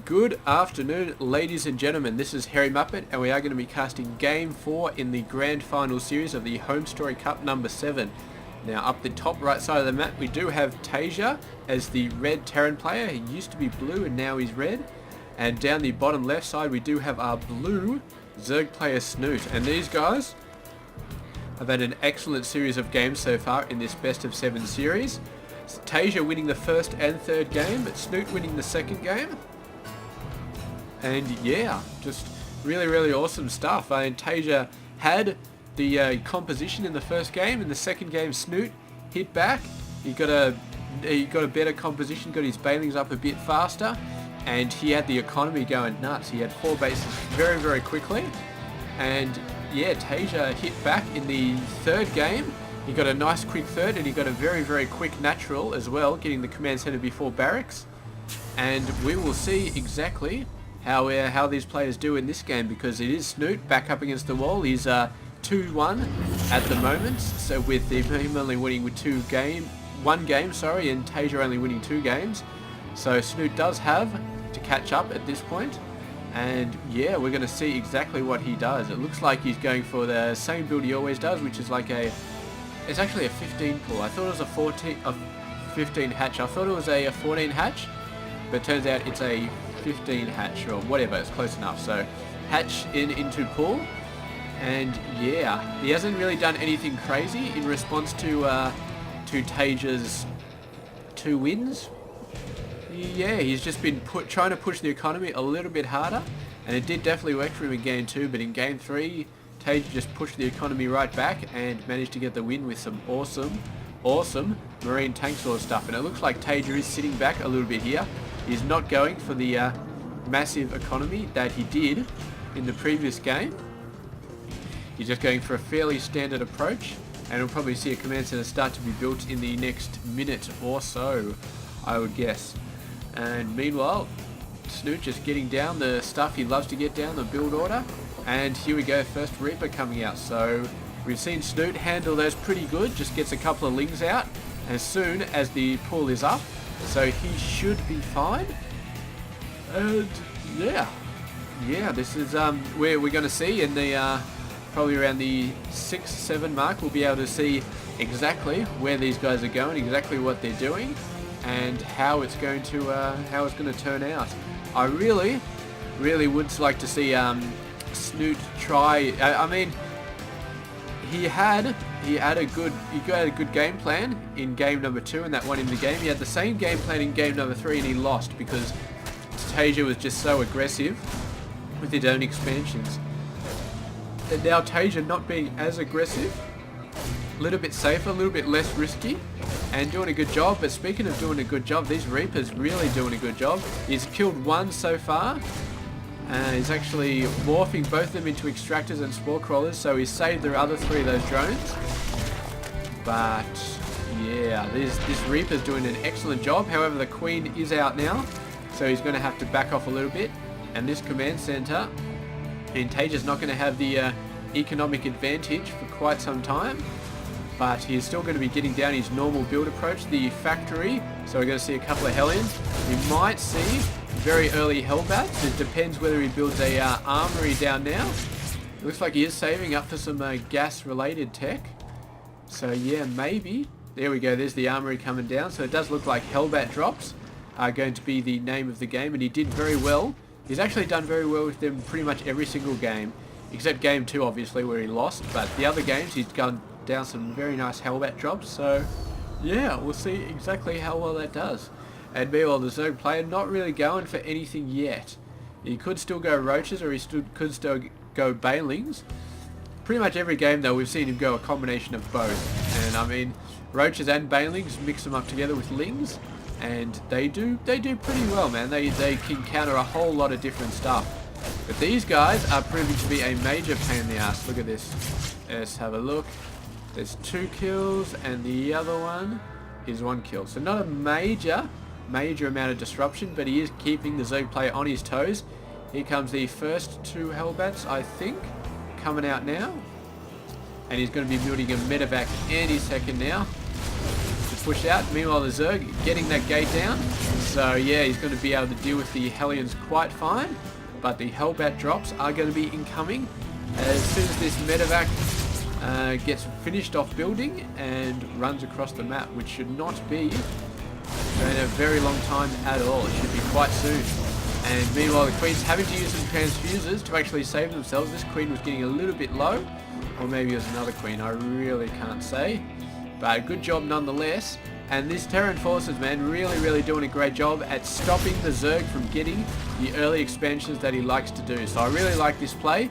Good afternoon, ladies and gentlemen. This is Harry Muppet, and we are going to be casting Game 4 in the Grand Final Series of the HomeStory Cup number 7. Now, up the top right side of the map, we do have TaeJa as the red Terran player. He used to be blue, and now he's red. And down the bottom left side, we do have our blue Zerg player Snute. And these guys have had an excellent series of games so far in this best of 7 series. TaeJa winning the first and third game, but Snute winning the second game. And yeah, just really awesome stuff. And TaeJa had the composition in the first game. In the second game, Snute hit back. He got a better composition, got his bailings up a bit faster, and he had the economy going nuts. He had 4 bases very quickly. And yeah, TaeJa hit back in the third game. He got a nice quick third, and he got a very quick natural as well, getting the command center before barracks. And we will see exactly how these players do in this game, because it is Snute back up against the wall. He's 2-1 at the moment, so with him only winning with one game, and TaeJa only winning 2 games. So Snute does have to catch up at this point, and yeah, we're going to see exactly what he does. It looks like he's going for the same build he always does, which is like it's actually a 15 pull. I thought it was a 15 hatch. I thought it was a 14 hatch, but it turns out it's a 15 hatch or whatever. It's close enough. So hatch into pull, and yeah, he hasn't really done anything crazy in response to TaeJa's 2 wins. Yeah, he's just been trying to push the economy a little bit harder, and it did definitely work for him in game 2. But in game 3, TaeJa just pushed the economy right back and managed to get the win with some awesome marine tank sword stuff. And it looks like TaeJa is sitting back a little bit here. He's not going for the massive economy that he did in the previous game. He's just going for a fairly standard approach, and we'll probably see a command center start to be built in the next minute or so, I would guess. And meanwhile, Snute just getting down the stuff he loves to get down, the build order. And here we go, first Reaper coming out. So we've seen Snute handle those pretty good, just gets a couple of lings out as soon as the pull is up. So he should be fine. And yeah, this is where we're going to see in the probably around the 6-7 mark. We'll be able to see exactly where these guys are going, exactly what they're doing, and how it's going to turn out. I really would like to see Snute try. I mean, he had a good game plan in game number 2, and that won him the game. He had the same game plan in game number 3, and he lost because TaeJa was just so aggressive with his own expansions. And now TaeJa not being as aggressive, a little bit safer, a little bit less risky, and doing a good job. But speaking of doing a good job, these Reapers really doing a good job. He's killed 1 so far. He's actually morphing both of them into extractors and spore crawlers, so he's saved the other 3 of those drones. But yeah, this Reaper's doing an excellent job. However, the Queen is out now, so he's going to have to back off a little bit. And this command center, and TaeJa's not going to have the economic advantage for quite some time, but he's still going to be getting down his normal build approach, the factory. So we're going to see a couple of Hellions. We might see very early Hellbats. It depends whether he builds a armory down now. It looks like he is saving up for some gas related tech. So yeah, maybe. There we go, there's the armory coming down. So it does look like Hellbat drops are going to be the name of the game, and he did very well. He's actually done very well with them pretty much every single game, except game 2 obviously where he lost. But the other games he's gone down some very nice Hellbat drops. So yeah, we'll see exactly how well that does. And meanwhile, the Zerg player not really going for anything yet. He could still go Roaches, or he could still go Bailings. Pretty much every game though, we've seen him go a combination of both. And I mean, Roaches and Bailings, mix them up together with Lings, and they do pretty well, man. They can counter a whole lot of different stuff. But these guys are proving to be a major pain in the ass. Look at this. Let's have a look. There's 2 kills, and the other one is 1 kill. So not a major amount of disruption, but he is keeping the Zerg player on his toes. Here comes the first 2 Hellbats, I think, coming out now. And he's going to be building a medevac any second now. Just push out. Meanwhile, the Zerg getting that gate down, So yeah, he's going to be able to deal with the Hellions quite fine, but the Hellbat drops are going to be incoming as soon as this medevac gets finished off building and runs across the map, which should not be in a very long time at all. It should be quite soon. And meanwhile, the Queen's having to use some transfusers to actually save themselves. This Queen was getting a little bit low, or maybe it was another Queen, I really can't say. But good job nonetheless. And these Terran forces, man, really doing a great job at stopping the Zerg from getting the early expansions that he likes to do. So I really like this play.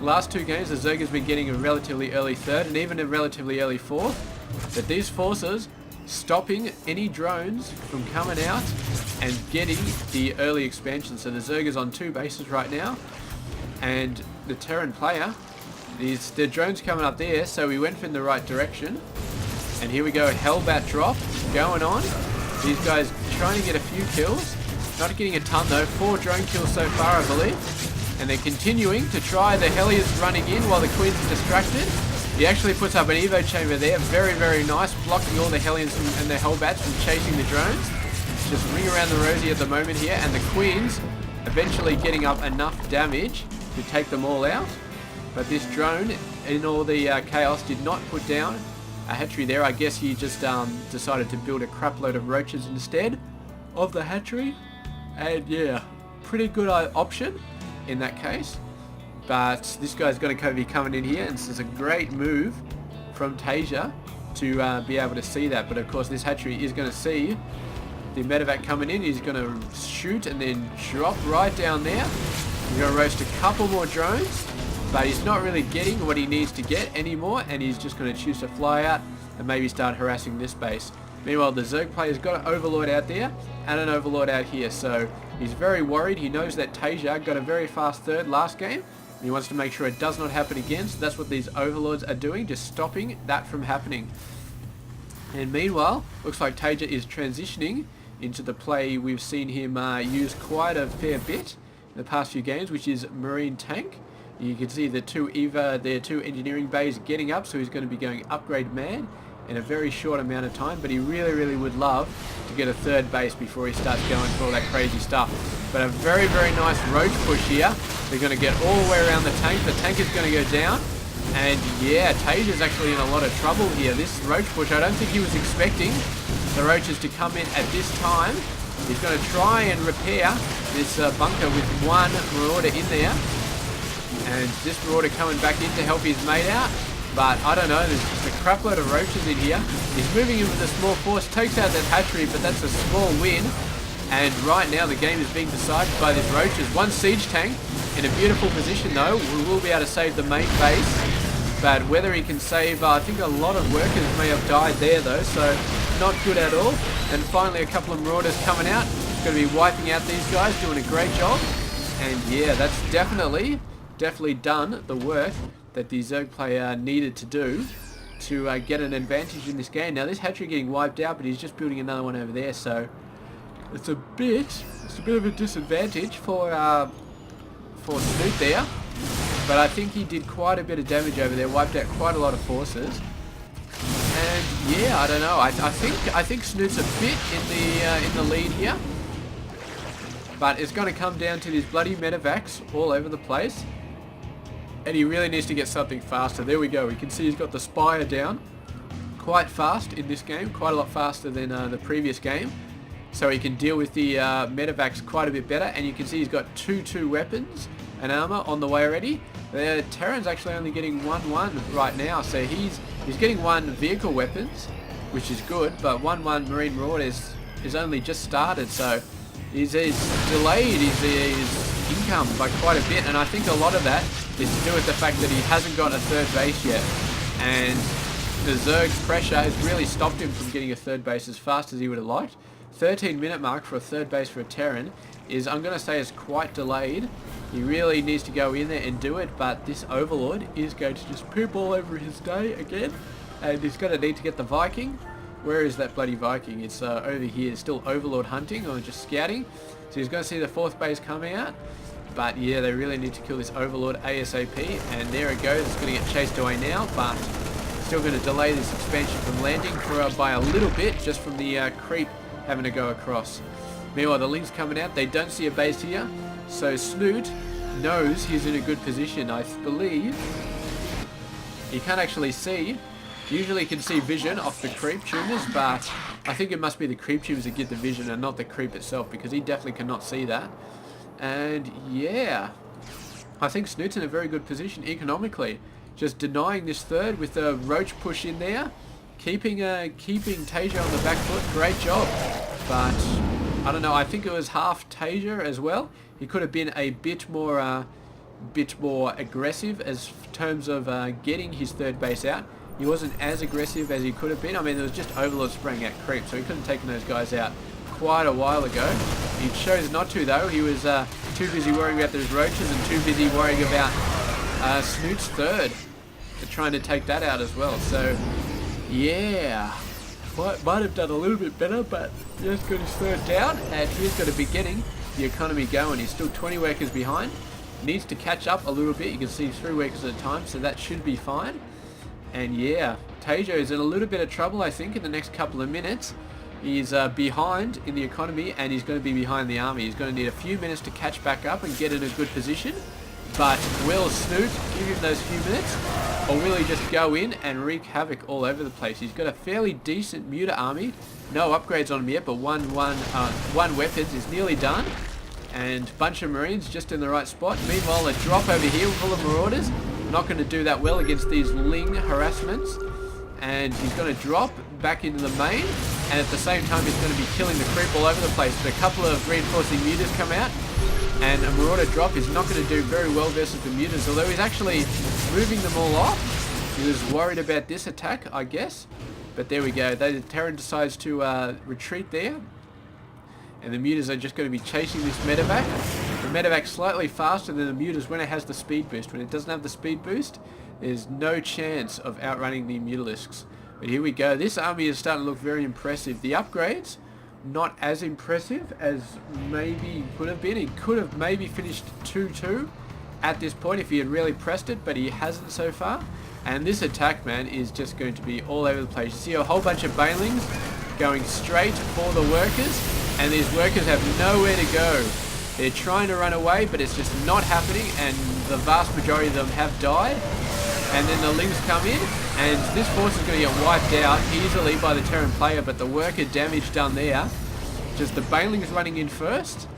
Last two games, the Zerg has been getting a relatively early third and even a relatively early fourth. But these forces stopping any drones from coming out and getting the early expansion. So the Zerg is on 2 bases right now. And the Terran player, the drone's coming up there, so we went in the right direction. And here we go, Hellbat drop going on. These guys trying to get a few kills. Not getting a ton though, 4 drone kills so far I believe. And they're continuing to try. The Hellions running in while the Queen's distracted. He actually puts up an Evo chamber there, very nice, blocking all the Hellions and the Hellbats from chasing the drones. Just ring around the rosy at the moment here, and the Queen's eventually getting up enough damage to take them all out. But this drone, in all the chaos, did not put down a hatchery there. I guess he just decided to build a crap load of roaches instead of the hatchery. And yeah, pretty good option in that case. But this guy's going to be coming in here, and this is a great move from TaeJa to be able to see that. But of course this hatchery is going to see the medevac coming in. He's going to shoot and then drop right down there. He's going to roast a couple more drones, but he's not really getting what he needs to get anymore, and he's just going to choose to fly out and maybe start harassing this base. Meanwhile, the Zerg player's got an Overlord out there and an Overlord out here, so he's very worried. He knows that TaeJa got a very fast third last game. He wants to make sure it does not happen again, so that's what these Overlords are doing, just stopping that from happening. And meanwhile, looks like TaeJa is transitioning into the play we've seen him use quite a fair bit in the past few games, which is Marine Tank. You can see the two engineering bays getting up, so he's going to be going upgrade man in a very short amount of time, but he really would love to get a third base before he starts going for all that crazy stuff. But a very nice roach push here. They're going to get all the way around the tank. The tank is going to go down, and yeah, TaeJa's actually in a lot of trouble here. This roach push, I don't think he was expecting the roaches to come in at this time. He's going to try and repair this bunker with one marauder in there, and this marauder coming back in to help his mate out. But I don't know, there's just a crap load of roaches in here. He's moving in with a small force, takes out that hatchery, but that's a small win. And right now the game is being decided by these roaches. One siege tank in a beautiful position though. We will be able to save the main base. But whether he can save, I think a lot of workers may have died there though, so not good at all. And finally a couple of marauders coming out. Going to be wiping out these guys, doing a great job. And yeah, that's definitely done the work that the Zerg player needed to do to get an advantage in this game. Now this hatchery getting wiped out, but he's just building another one over there, so it's a bit of a disadvantage for Snute there. But I think he did quite a bit of damage over there, wiped out quite a lot of forces. And yeah, I don't know. I think Snute's a bit in the lead here. But it's going to come down to these bloody medevacs all over the place. And he really needs to get something faster. There we go. We can see he's got the Spire down quite fast in this game. Quite a lot faster than the previous game. So he can deal with the medevacs quite a bit better. And you can see he's got 2 weapons and armor on the way already. The Terran's actually only getting 1 right now. So he's getting 1 vehicle weapons, which is good. But 1 Marine Marauder is only just started. So he's delayed his income by quite a bit. And I think a lot of that is to do with the fact that he hasn't got a third base yet, and the Zerg's pressure has really stopped him from getting a third base as fast as he would have liked. 13-minute mark for a third base for a Terran is, I'm going to say, is quite delayed. He really needs to go in there and do it, but this Overlord is going to just poop all over his day again, and he's going to need to get the Viking. Where is that bloody Viking? It's over here. It's still Overlord hunting or just scouting, so he's going to see the 4th base coming out. But yeah, they really need to kill this Overlord ASAP, and there it goes. It's going to get chased away now, but still going to delay this expansion from landing by a little bit, just from the creep having to go across. Meanwhile, the Ling's coming out. They don't see a base here. So Snute knows he's in a good position. I believe he can't actually see. Usually can see vision off the creep tumors, but I think it must be the creep tumors that get the vision and not the creep itself, because he definitely cannot see that. And yeah, I think Snoot's in a very good position economically. Just denying this third with a roach push in there. Keeping TaeJa on the back foot. Great job. But I don't know, I think it was half TaeJa as well. He could have been a bit more aggressive as terms of getting his third base out. He wasn't as aggressive as he could have been. I mean, there was just Overlord spraying out creep, so he could have taken those guys out quite a while ago. He chose not to, though. He was too busy worrying about those roaches and too busy worrying about Snoot's third. They're trying to take that out as well. So, yeah. Might have done a little bit better, but just got his third down, and he's got to be getting the economy going. He's still 20 workers behind. Needs to catch up a little bit. You can see 3 workers at a time, so that should be fine. And yeah, TaeJa is in a little bit of trouble, I think, in the next couple of minutes. He's behind in the economy, and he's going to be behind the army. He's going to need a few minutes to catch back up and get in a good position. But will Snute give him those few minutes, or will he just go in and wreak havoc all over the place? He's got a fairly decent muta army. No upgrades on him yet, but one weapons is nearly done. And bunch of Marines just in the right spot. Meanwhile, a drop over here full of Marauders. Not going to do that well against these Ling harassments. And he's going to drop back into the main. And at the same time, he's going to be killing the creep all over the place. But a couple of reinforcing mutas come out. And a Marauder drop is not going to do very well versus the mutas. Although he's actually moving them all off. He was worried about this attack, I guess. But there we go. The Terran decides to retreat there. And the mutas are just going to be chasing this medevac. The medevac's slightly faster than the mutas when it has the speed boost. When it doesn't have the speed boost, there's no chance of outrunning the mutalisks. But here we go. This army is starting to look very impressive. The upgrades, not as impressive as maybe could have been. He could have maybe finished 2-2 at this point if he had really pressed it, but he hasn't so far. And this attack, man, is just going to be all over the place. You see a whole bunch of banelings going straight for the workers. And these workers have nowhere to go. They're trying to run away, but it's just not happening, and the vast majority of them have died. And then the Lings come in, and this force is going to get wiped out easily by the Terran player, but the worker damage done there. Just the Banelings running in first.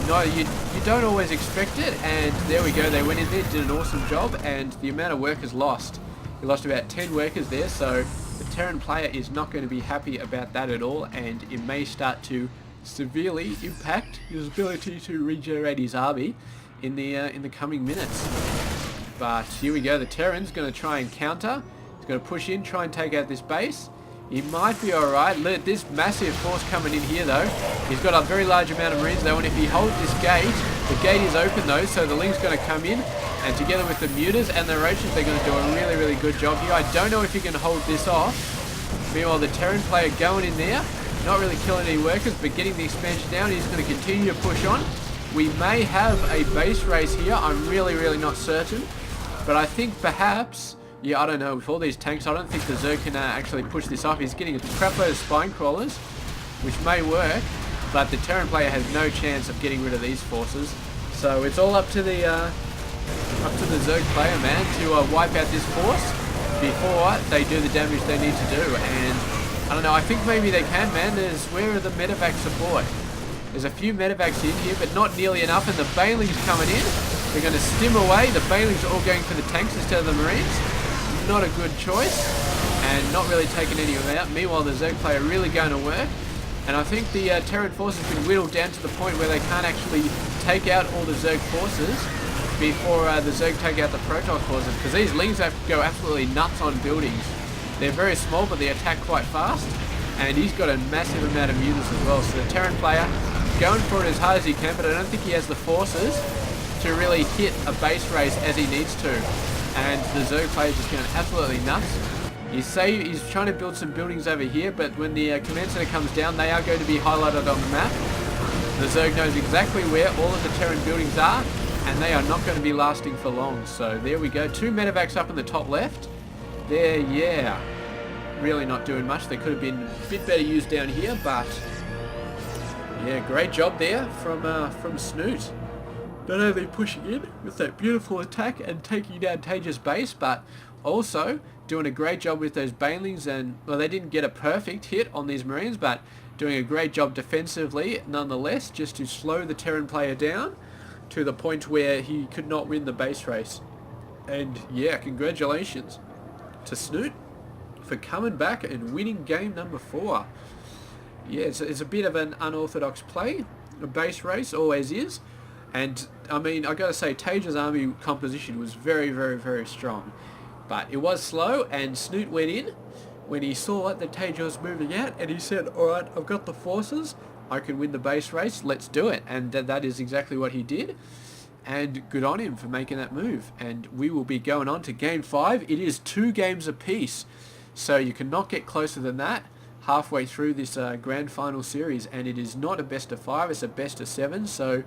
No, you don't always expect it, and there we go. They went in there, did an awesome job, and the amount of workers lost. He lost about 10 workers there, so the Terran player is not going to be happy about that at all, and it may start to severely impact his ability to regenerate his army in the coming minutes. But here we go. The Terran's going to try and counter. He's going to push in, try and take out this base. He might be alright. This massive force coming in here though. He's got a very large amount of Marines though, and if he holds this gate, the gate is open though, so the Ling's going to come in, and together with the mutas and the roaches, they're going to do a really, really good job here. I don't know if he can hold this off. Meanwhile, the Terran player going in there, not really killing any workers, but getting the expansion down. He's going to continue to push on. We may have a base race here. I'm really, really not certain. But I think perhaps, yeah, I don't know. With all these tanks, I don't think the Zerg can actually push this off. He's getting a crap load of spine crawlers, which may work, but the Terran player has no chance of getting rid of these forces. So it's all up to the Zerg player, man, to wipe out this force before they do the damage they need to do. And I don't know, I think maybe they can, man. Where are the medevac support? There's a few medevacs in here, but not nearly enough, and the Banelings coming in. They're going to stim away. The Banelings are all going for the tanks instead of the Marines. Not a good choice, and not really taking any of them out. Meanwhile, the Zerg player really going to work, and I think the Terran force has been whittled down to the point where they can't actually take out all the Zerg forces before the Zerg take out the Protoss forces, because these Lings have to go absolutely nuts on buildings. They're very small, but they attack quite fast, and he's got a massive amount of mutas as well. So the Terran player going for it as hard as he can, but I don't think he has the forces to really hit a base race as he needs to. And the Zerg player is just going absolutely nuts. He's trying to build some buildings over here, but when the command center comes down, they are going to be highlighted on the map. The Zerg knows exactly where all of the Terran buildings are, and they are not going to be lasting for long. So there we go. 2 medevacs up in the top left. They're, yeah, really not doing much. They could have been a bit better used down here, but Yeah, great job there from Snute. Not only pushing in with that beautiful attack and taking down TaeJa's base, but also doing a great job with those banelings. And well, they didn't get a perfect hit on these Marines, but doing a great job defensively nonetheless, just to slow the Terran player down to the point where he could not win the base race. And yeah, congratulations to Snute for coming back and winning game number 4. Yeah, it's a bit of an unorthodox play. A base race always is. And, I mean, I gotta say, TaeJa's army composition was very, very, very strong. But it was slow, and Snute went in when he saw that TaeJa was moving out, and he said, alright, I've got the forces, I can win the base race, let's do it. And that is exactly what he did. And good on him for making that move. And we will be going on to Game 5. It is 2 games apiece, so you cannot get closer than that halfway through this Grand Final series. And it is not a best of 5, it's a best of 7, so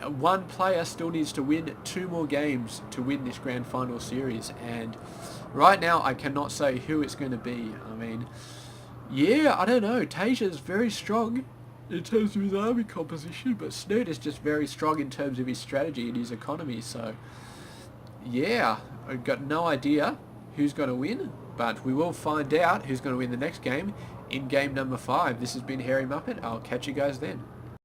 one player still needs to win 2 more games to win this Grand Final series. And right now I cannot say who it's going to be. I mean, yeah, I don't know. TaeJa is very strong in terms of his army composition, but Snute is just very strong in terms of his strategy and his economy. So yeah, I've got no idea who's going to win, but we will find out who's going to win the next game in game number 5. This has been Hairy Muppet. I'll catch you guys then.